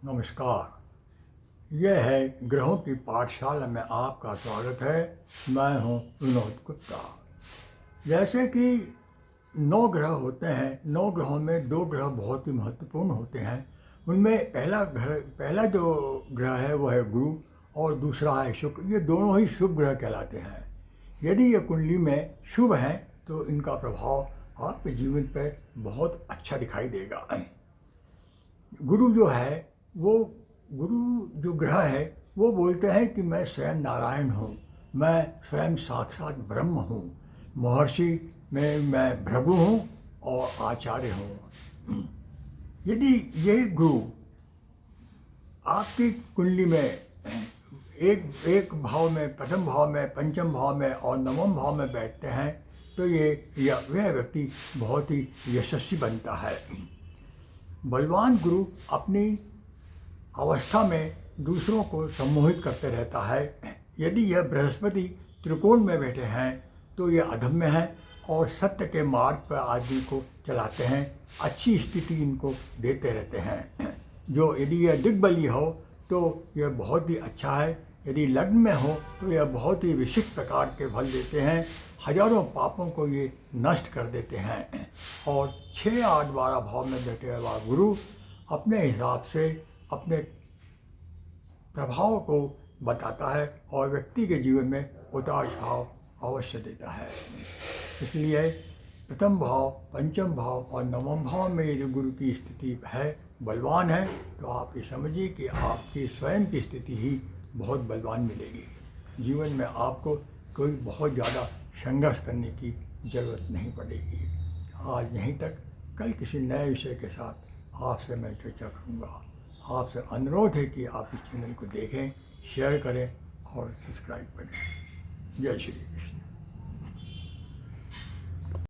नमस्कार। यह है ग्रहों की पाठशाला में आपका स्वागत है। मैं हूं विनोद गुप्ता। जैसे कि 9 ग्रह होते हैं, 9 ग्रहों में 2 ग्रह बहुत ही महत्वपूर्ण होते हैं। उनमें पहला जो ग्रह है वो है गुरु और दूसरा है शुक्र। ये दोनों ही शुभ ग्रह कहलाते हैं। यदि ये कुंडली में शुभ हैं तो इनका प्रभाव आपके जीवन पर बहुत अच्छा दिखाई देगा। गुरु जो है वो गुरु जो ग्रह है वो बोलते हैं कि मैं स्वयं नारायण हूँ, मैं स्वयं साक्षात ब्रह्म हूँ, महर्षि में मैं भृगु हूँ और आचार्य हूँ। यदि ये गुरु आपकी कुंडली में एक भाव में, प्रथम भाव में, पंचम भाव में और नवम भाव में बैठते हैं तो वह व्यक्ति बहुत ही यशस्वी बनता है। बलवान गुरु अपनी अवस्था में दूसरों को सम्मोहित करते रहता है। यदि यह बृहस्पति त्रिकोण में बैठे हैं तो ये अधम्य हैं और सत्य के मार्ग पर आदमी को चलाते हैं, अच्छी स्थिति इनको देते रहते हैं। जो यदि यह दिग्बली हो तो यह बहुत ही अच्छा है, यदि लग्न में हो तो यह बहुत ही विशिष्ट प्रकार के फल देते हैं, हजारों पापों को ये नष्ट कर देते हैं। और 6, 8, 12 भाव में बैठे हुआ गुरु अपने हिसाब से अपने प्रभाव को बताता है और व्यक्ति के जीवन में उतार चढ़ाव अवश्य देता है। इसलिए प्रथम भाव, पंचम भाव और नवम भाव में ये जो गुरु की स्थिति है, बलवान है, तो आप ये समझिए कि आपकी स्वयं की स्थिति ही बहुत बलवान मिलेगी। जीवन में आपको कोई बहुत ज़्यादा संघर्ष करने की ज़रूरत नहीं पड़ेगी। आज यहीं तक, कल किसी नए विषय के साथ आपसे मैं चर्चा करूँगा। आपसे अनुरोध है कि आप इस चैनल को देखें, शेयर करें और सब्सक्राइब करें। जय श्री कृष्ण।